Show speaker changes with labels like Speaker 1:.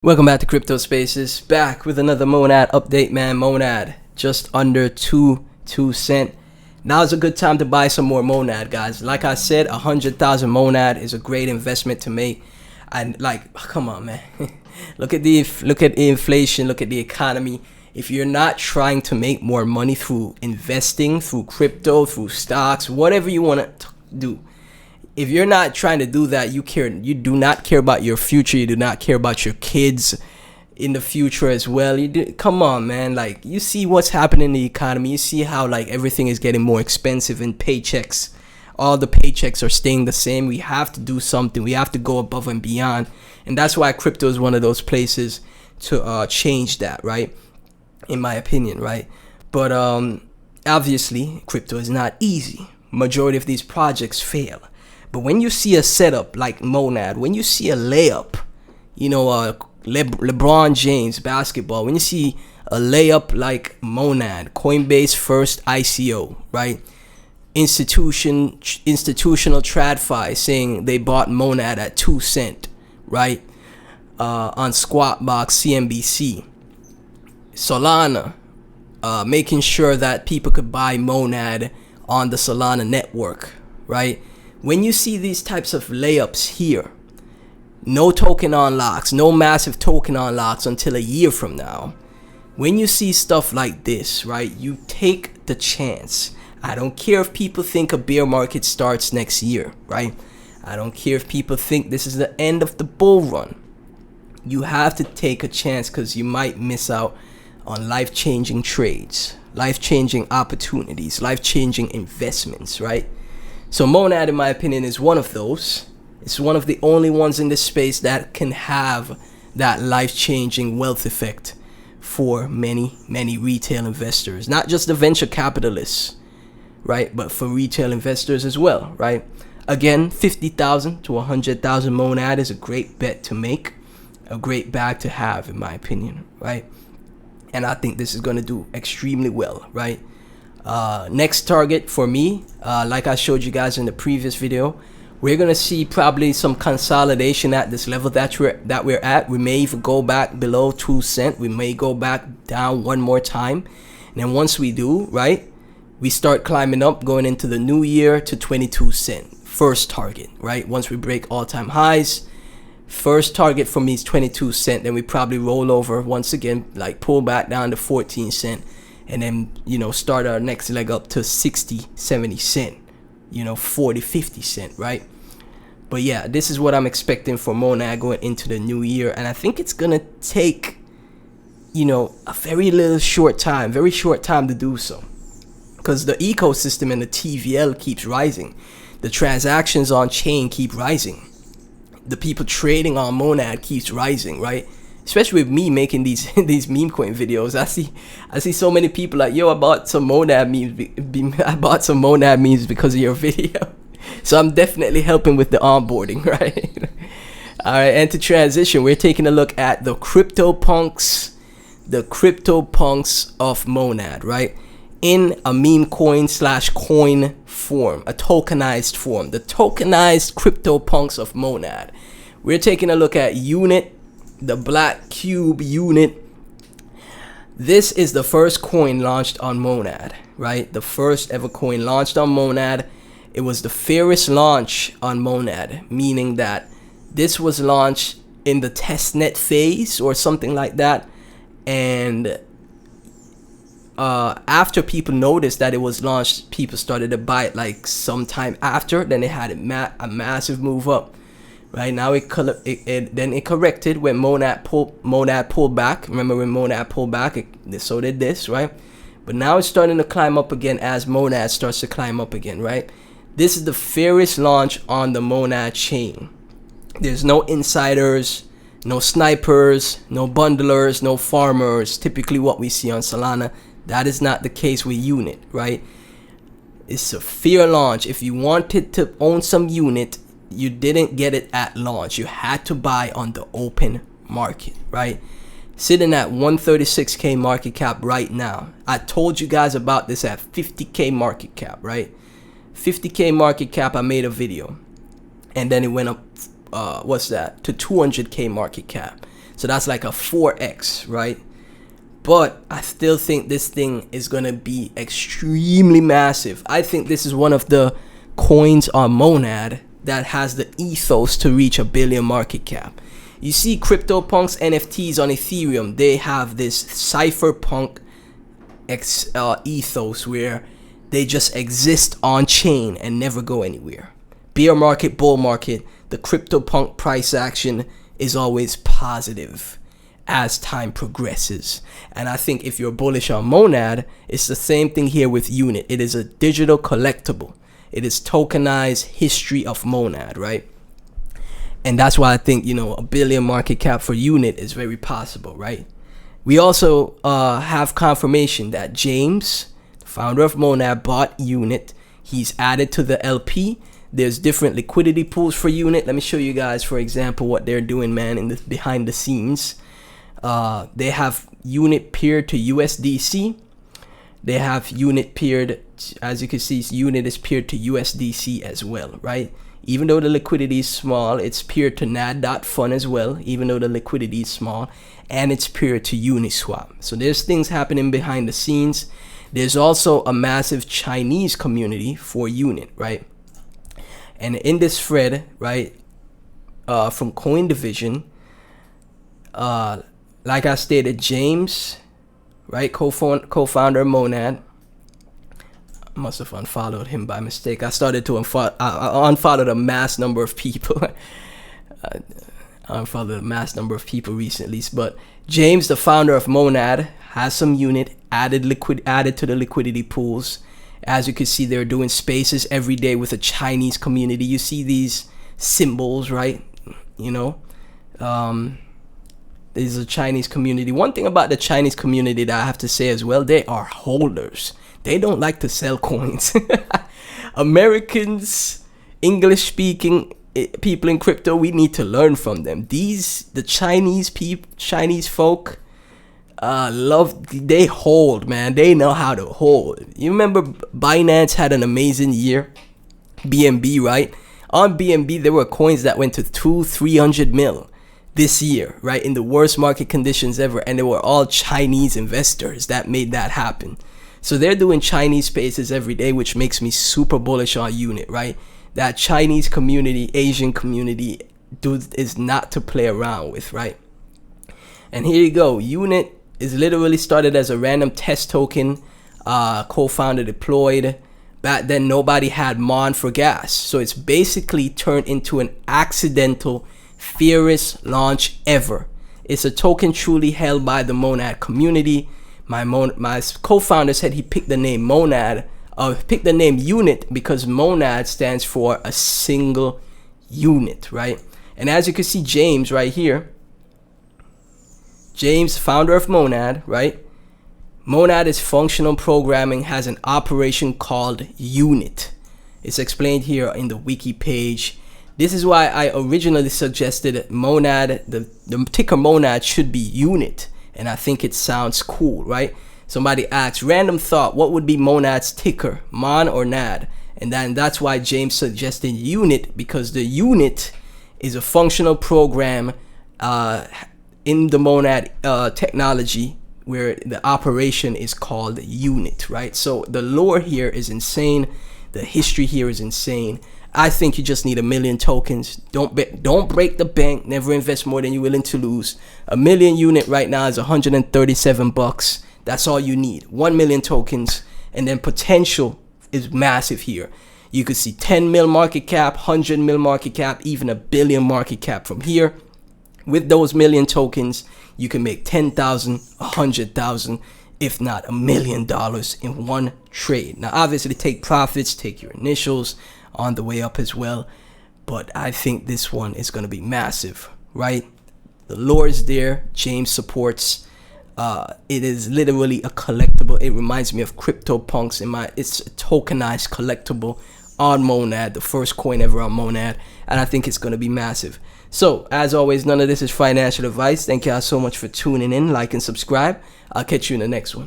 Speaker 1: Welcome back to Crypto Spaces, back with another Monad update, man. Monad just under 2 cent. Now is a good time to buy some more Monad, guys. Like I said, 100,000 Monad is a great investment to make. And like, come on, man. look at the inflation, look at the economy. If you're not trying to make more money through investing, through crypto, through stocks, whatever you want to do, if you're not trying to do that, you do not care about your future. You do not care about your kids in the future as well. Come on, man. Like, you see what's happening in the economy. You see how like everything is getting more expensive, and paychecks, all the paychecks are staying the same. We have to do something. We have to go above and beyond. And that's why crypto is one of those places to change that, right? In my opinion, right? But obviously, crypto is not easy. Majority of these projects fail. But when you see a setup like Monad, when you see a layup, LeBron James basketball, when you see a layup like Monad, Coinbase first ICO, right? Institutional TradFi saying they bought Monad at 2 cent, right? On Squawk CNBC. Solana, making sure that people could buy Monad on the Solana network, right? When you see these types of layups here, no token unlocks, no massive token unlocks until a year from now. When you see stuff like this, right, you take the chance. I don't care if people think a bear market starts next year, right? I don't care if people think this is the end of the bull run. You have to take a chance because you might miss out on life-changing trades, life-changing opportunities, life-changing investments, right? So Monad, in my opinion, is one of those. It's one of the only ones in this space that can have that life-changing wealth effect for many, many retail investors. Not just the venture capitalists, right? But for retail investors as well, right? Again, 50,000 to 100,000 Monad is a great bet to make. A great bag to have, in my opinion, right? And I think this is going to do extremely well, right? Next target for me, like I showed you guys in the previous video, we're gonna see probably some consolidation at this level that we're at. We may even go back below 2 cent. We may go back down one more time, and then once we do, right, we start climbing up, going into the new year to 22 cent. First target, right? Once we break all-time highs, first target for me is 22 cent. Then we probably roll over once again, like pull back down to 14 cent. And then, start our next leg up to 60, 70 cent, 40, 50 cent, right? But yeah, this is what I'm expecting for Monad going into the new year. And I think it's going to take, a very short time to do so. Because the ecosystem and the TVL keeps rising. The transactions on chain keep rising. The people trading on Monad keeps rising, right? Especially with me making these meme coin videos, I see so many people like, yo, I bought some Monad memes because of your video. So I'm definitely helping with the onboarding, right? All right, and to transition, we're taking a look at the CryptoPunks of Monad, right? In a meme coin / coin form, a tokenized form, the tokenized CryptoPunks of Monad. We're taking a look at Unit, the black cube unit. This is the first coin launched on Monad, right? The first ever coin launched on Monad. It was the fairest launch on Monad, meaning that this was launched in the testnet phase or something like that. And after people noticed that it was launched, people started to buy it like sometime after. Then it had a massive move up. Right now, it corrected when Monad pulled back. Remember when Monad pulled back, so did this, right? But now it's starting to climb up again as Monad starts to climb up again, right? This is the fairest launch on the Monad chain. There's no insiders, no snipers, no bundlers, no farmers. Typically what we see on Solana. That is not the case with Unit, right? It's a fair launch. If you wanted to own some Unit, you didn't get it at launch. You had to buy on the open market, right? Sitting at 136k market cap right now. I told you guys about this at 50k market cap, right? 50k market cap, I made a video. And then it went up, to 200k market cap. So that's like a 4x, right? But I still think this thing is going to be extremely massive. I think this is one of the coins on Monad that has the ethos to reach $1 billion market cap. You see CryptoPunks NFTs on Ethereum, they have this cypherpunk ethos where they just exist on chain and never go anywhere. Bear market, bull market, the CryptoPunk price action is always positive as time progresses. And I think if you're bullish on Monad, it's the same thing here with Unit. It is a digital collectible. It is tokenized history of Monad, right? And that's why I think, you know, $1 billion market cap for Unit is very possible, right? We also have confirmation that James, the founder of Monad, bought Unit. He's added to the LP. There's different liquidity pools for Unit. Let me show you guys, for example, what they're doing, man, in the behind the scenes. They have Unit peered to USDC. They have Unit peered, as you can see, Unit is peered to USDC as well, right? Even though the liquidity is small, it's peered to nad.fun as well, even though the liquidity is small, and it's peered to Uniswap. So there's things happening behind the scenes. There's also a massive Chinese community for Unit, right? And in this thread, right, from Coin Division, like I stated, James, right, co-founder of Monad, I must have unfollowed him by mistake. I started to unfollowed a mass number of people. I unfollowed a mass number of people recently. But James, the founder of Monad, has some Unit added to the liquidity pools. As you can see, they're doing spaces every day with a Chinese community. You see these symbols, right? You know, there's a Chinese community. One thing about the Chinese community that I have to say as well, they are holders. They don't like to sell coins. Americans, English speaking people in crypto, we need to learn from them. The Chinese folk, they hold, man. They know how to hold. You remember Binance had an amazing year, BNB, right? On BNB, there were coins that went to 200-300 mil this year, right? In the worst market conditions ever. And they were all Chinese investors that made that happen. So they're doing Chinese spaces every day, which makes me super bullish on Unit, right? That Chinese community, Asian community, dude, is not to play around with, right? And here you go. Unit is literally started as a random test token, co-founder deployed. Back then, nobody had Mon for gas. So it's basically turned into an accidental, fiercest launch ever. It's a token truly held by the Monad community. My co-founder said he picked the name Monad, picked the name Unit because Monad stands for a single unit, right? And as you can see, James right here, James, founder of Monad, right? Monad is functional programming, has an operation called Unit. It's explained here in the wiki page. This is why I originally suggested Monad, the ticker Monad should be Unit. And I think it sounds cool, right? Somebody asked, random thought, what would be Monad's ticker, Mon or Nad? And then that's why James suggested Unit, because the Unit is a functional program in the Monad technology where the operation is called Unit, right? So the lore here is insane. The history here is insane. I think you just need 1 million tokens. Don't break the bank. Never invest more than you're willing to lose. 1 million unit right now is $137. That's all you need. 1 million tokens, and then potential is massive here. You could see 10 mil market cap, 100 mil market cap, even $1 billion market cap from here. With those million tokens, you can make 10,000, 100,000, if not $1 million in one trade. Now, obviously, take profits, take your initials on the way up as well, but I think this one is going to be massive, right? The lore is there. James supports. It is literally a collectible. It reminds me of CryptoPunks. It's a tokenized collectible on Monad, the first coin ever on Monad, and I think it's going to be massive. So, as always, none of this is financial advice. Thank y'all so much for tuning in. Like and subscribe. I'll catch you in the next one.